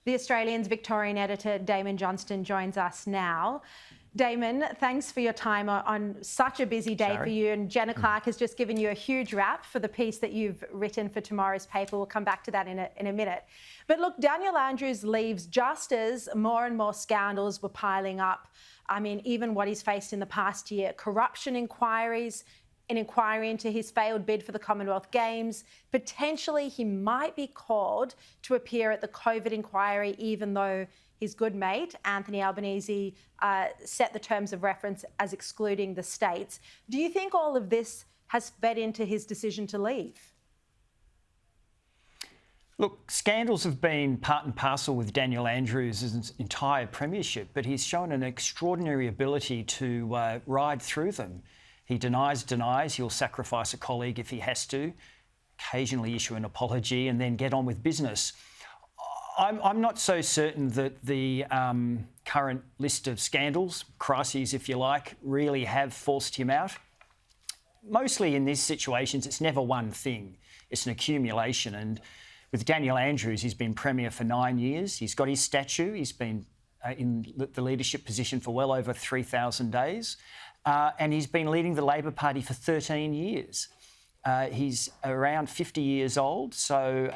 The Australian's Victorian editor, Damon Johnston, joins us now. Damon, thanks for your time on such a busy day for you. And Jenna Clark has just given you a huge wrap for the piece that you've written for tomorrow's paper. We'll come back to that in a minute. But look, Daniel Andrews leaves just as more and more scandals were piling up. I mean, even what he's faced in the past year, corruption inquiries, an inquiry into his failed bid for the Commonwealth Games. Potentially, he might be called to appear at the COVID inquiry, even though his good mate, Anthony Albanese, set the terms of reference as excluding the states. Do you think all of this has fed into his decision to leave? Look, scandals have been part and parcel with Daniel Andrews' entire premiership, but he's shown an extraordinary ability to ride through them. He denies, he'll sacrifice a colleague if he has to, occasionally issue an apology and then get on with business. I'm not so certain that the current list of scandals, crises if you like, really have forced him out. Mostly in these situations, it's never one thing. It's an accumulation. And with Daniel Andrews, he's been Premier for 9 years. He's got his statue. He's been in the leadership position for well over 3,000 days. And he's been leading the Labor Party for 13 years. He's around 50 years old. So,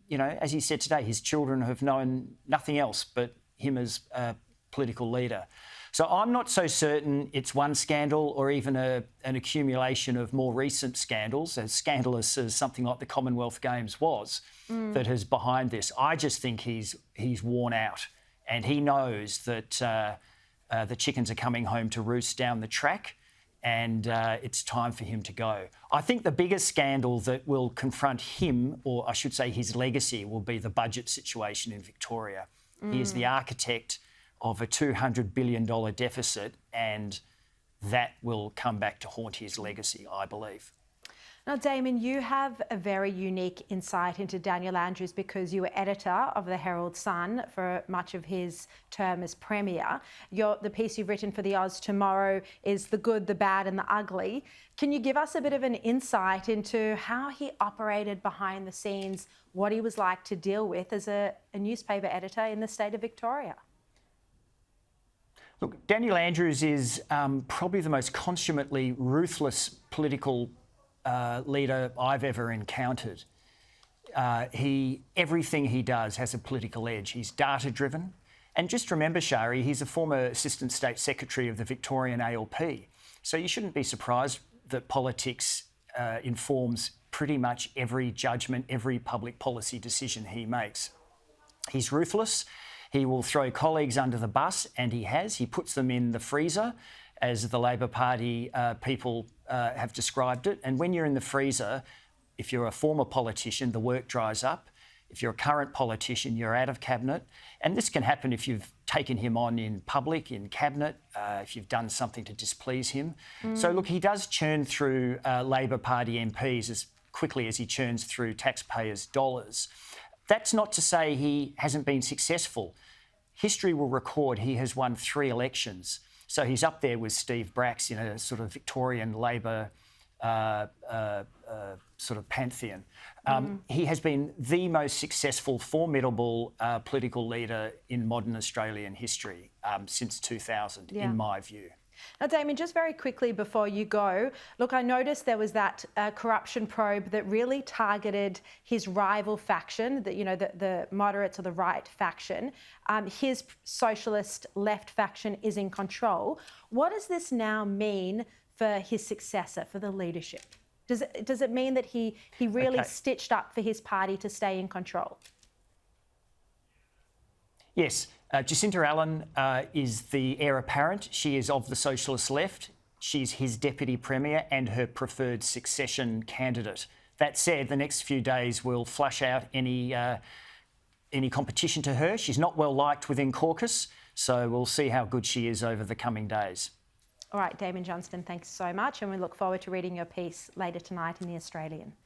you know, as he said today, his children have known nothing else but him as a political leader. So I'm not so certain it's one scandal or even an accumulation of more recent scandals, as scandalous as something like the Commonwealth Games was, that is behind this. I just think he's worn out, and he knows that the chickens are coming home to roost down the track, and it's time for him to go. I think the biggest scandal that will confront him, or I should say his legacy, will be the budget situation in Victoria. He is the architect of a $200 billion deficit, and that will come back to haunt his legacy, I believe. Now, Damon, you have a very unique insight into Daniel Andrews because you were editor of the Herald Sun for much of his term as Premier. The piece you've written for the Oz tomorrow is The Good, the Bad and the Ugly. Can you give us a bit of an insight into how he operated behind the scenes, what he was like to deal with as a newspaper editor in the state of Victoria? Look, Daniel Andrews is probably the most consummately ruthless political leader I've ever encountered. Everything he does has a political edge. He's data-driven. And just remember, Sharri, he's a former Assistant State Secretary of the Victorian ALP. So you shouldn't be surprised that politics informs pretty much every judgment, every public policy decision he makes. He's ruthless. He will throw colleagues under the bus, and he has. He puts them in the freezer, as the Labor Party people have described it. And when you're in the freezer, if you're a former politician, the work dries up. If you're a current politician, you're out of cabinet. And this can happen if you've taken him on in public, in cabinet, if you've done something to displease him. So, look, he does churn through Labor Party MPs as quickly as he churns through taxpayers' dollars. That's not to say he hasn't been successful. History will record he has won 3 elections. So he's up there with Steve Bracks in a sort of Victorian Labor sort of pantheon. He has been the most successful, formidable political leader in modern Australian history since 2000, in my view. Now, Damon, just very quickly before you go, look, I noticed there was that corruption probe that really targeted his rival faction, the moderates or the right faction. His socialist left faction is in control. What does this now mean for his successor, for the leadership? Does it mean that he really stitched up for his party to stay in control? Yes. Jacinta Allen is the heir apparent. She is of the socialist left. She's his deputy premier and her preferred succession candidate. That said, the next few days will flush out any competition to her. She's not well liked within caucus, so we'll see how good she is over the coming days. All right, Damon Johnston, thanks so much, and we look forward to reading your piece later tonight in The Australian.